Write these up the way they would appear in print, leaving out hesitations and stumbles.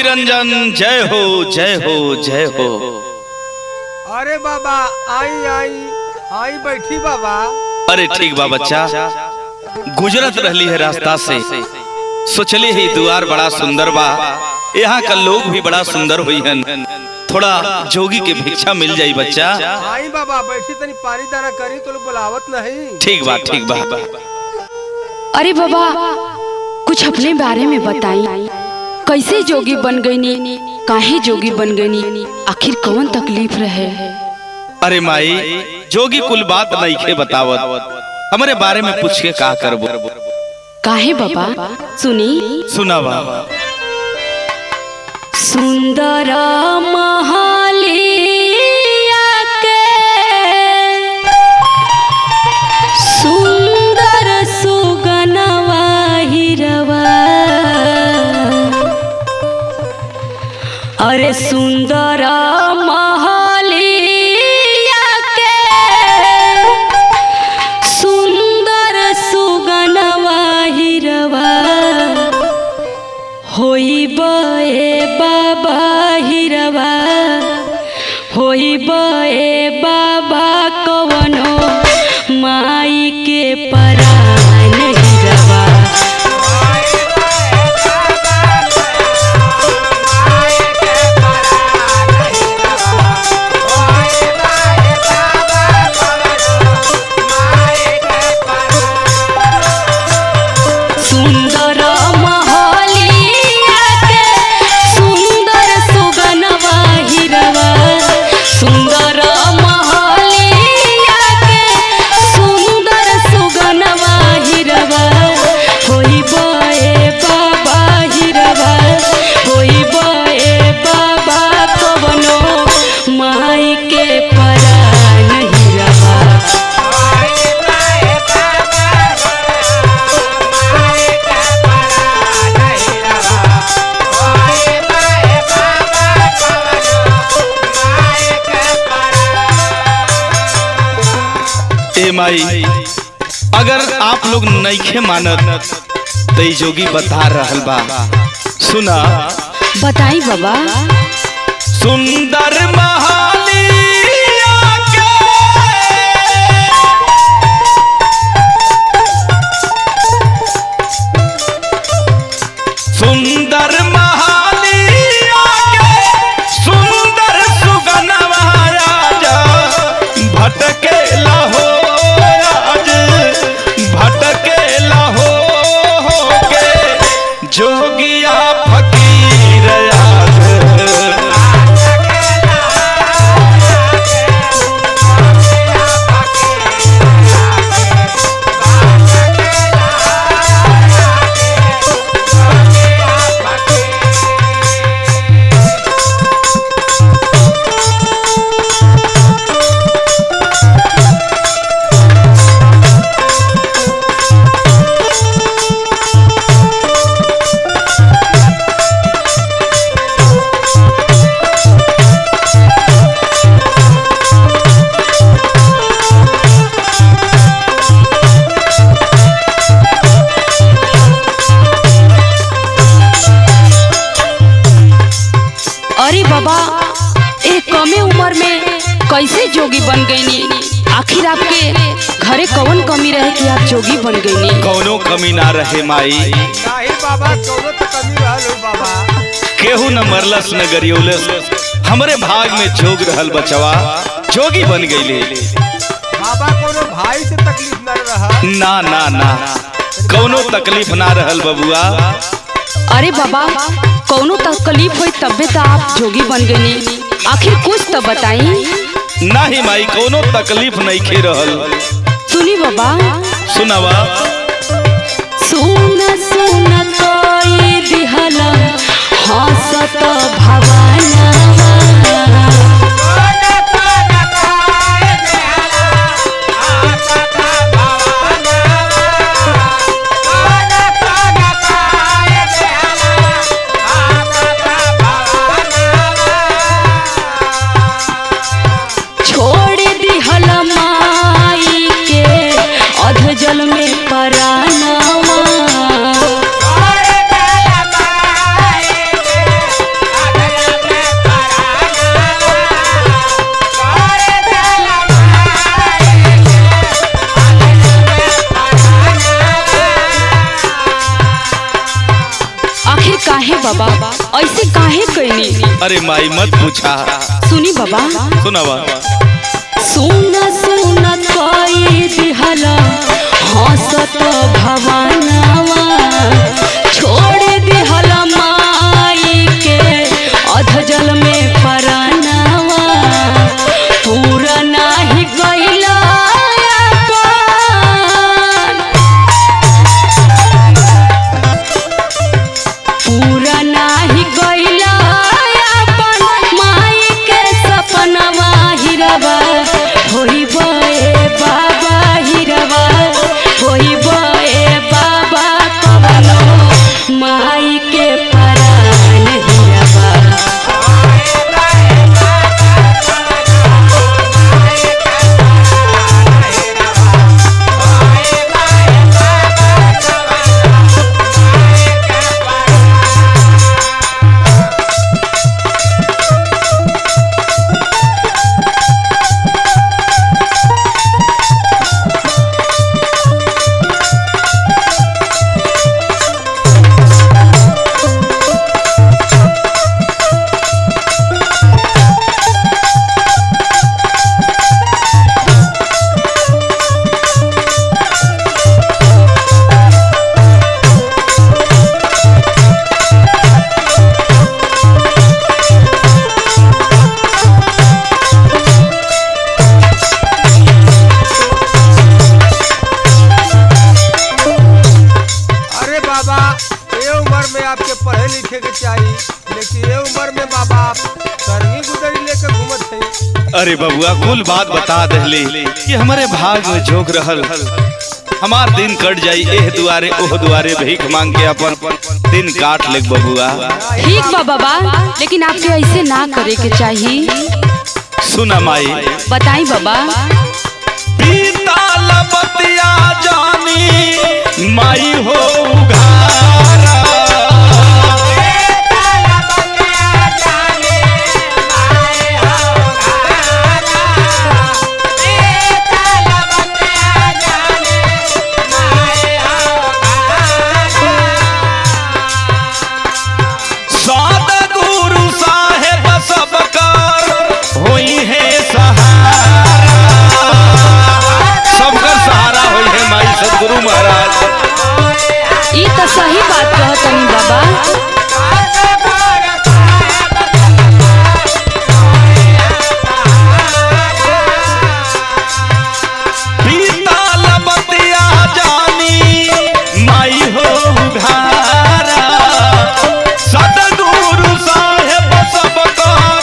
निरंजन जय हो जय हो जय हो। अरे बाबा आई आई आई बैठी बाबा। अरे ठीक बा बच्चा, गुजरत रहली है रास्ता से, सोचले ही द्वार बड़ा सुंदर बा, यहाँ का लोग भी बड़ा सुंदर हुई हन, थोड़ा जोगी के भिक्षा मिल जाई बच्चा। आई बाबा बैठी, तनी पानी दाना करी तो लोग बुलावत नहीं। ठीक बा ठीक बा। अरे बाबा कुछ अपने बारे में बताई, कैसे जोगी बन गईनी, काहे जोगी बन गईनी, आखिर कौन तकलीफ रहे? अरे माई जोगी कुल बात नहीं के बतावत, हमारे बारे में पूछ के का करबो? काहे बाबा सुनी सुनावा। सुंदर महालिया के सुंदर सुगनवा हिरवा, अरे सुंदर महालिया के सुंदर सुगनवा हिरवा, होई बे बाबा हिरवा, होई बे बाबा कवनो माई के परान हिरवा। माई अगर आप लोग नइखे मानत तो जोगी बता रहल बा, सुना। बताई बाबा। सुंदर महालिया के सुंदर महालिया के सुंदर सुगनवा राजा भटके लहो जोगिया फकीर कैसे जोगी बन गईनी? आखिर आपके घरे कौन कमी रहे कि आप जोगी बन गईनी? कौनो कमी ना रहे माई। नहीं बाबा कौनो तो कमी रहल बाबा। केहू न मरलस न गरियोलस, हमरे भाग में जोग रहल बचवा, जोगी बन गईले। बाबा कोनो भाई से तकलीफ न रहा? ना ना ना कौनो तकलीफ ना रहल बबुआ। अरे बाबा कौनो तकलीफ हुई तबे तो आप जोगी बन गईनी, आखिर कुछ तो बताई। नहीं माई कोनो तकलीफ नहीं खे रहल। सुनी बाबा। सुनावा। सुन सुन कोई दिहला हंसत भवाना, जल में पराना बाबा ऐसे काहे कहनी? अरे माई मत पूछा। सुनी बाबा, सुनावा। सुना सुना कोई दिहला हंसत भवनवा, छोड़ दिहला माई के अध जल में परानवा, पूरा नाही गइला पूरा नाही गइला अपन माई के सपनवा, हिरवा होई बे बाबा, हिरवा होई बे बाबा, कवनो माई के परान हिरवा। आपके पढ़े लिखे के चाहिए, लेकिन ये उम्र में बाबा आप सरही गुदरी लेकर घूमत हैं। अरे बबुआ कुल बात बता दहली कि हमारे भाग में जोग रहल, हमार दिन कट जाई एह दुआरे ओह दुआरे भीख मांग के अपन दिन काट ले बबुआ। ठीक बा बाबा, लेकिन आपके ऐसे ना करे के चाहिए। सुना माई, बताई बाबा। पीता लबतिया जानी माई हो उघारा, गुरु महाराज ई तो सही बात कहतनी बाबा। पीता लबतिया जानी माई हो उघारा, सतगुरु साहेब सबकर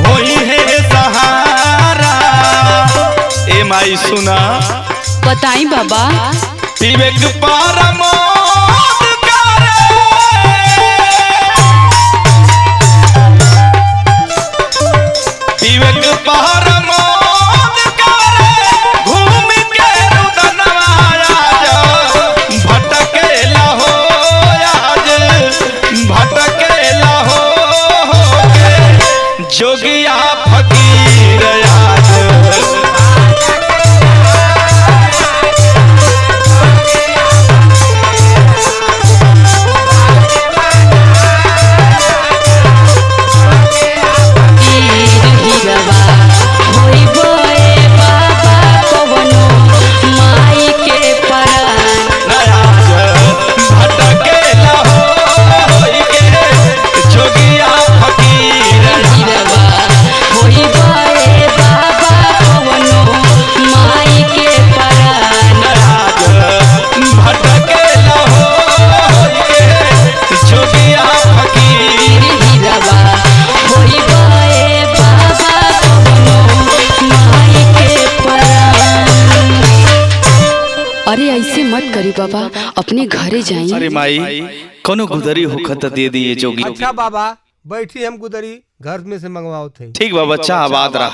होई है सहारा। ए माई सुना, बताई बाबा। विवेक परमोद करे, विवेक परमोद करे, घूम के रुदनवा आज भटकेला हो, आज भटकेला हो जोगिया फकीर आज। अरे ऐसे मत करी बाबा, अपने घरे जाइए। अरे माई कोनो गुदरी होखत दे दिए जोगी। अच्छा बाबा बैठी, हम गुदरी घर में से मंगवाओ थे। ठीक बा बच्चा, आबाद रहा।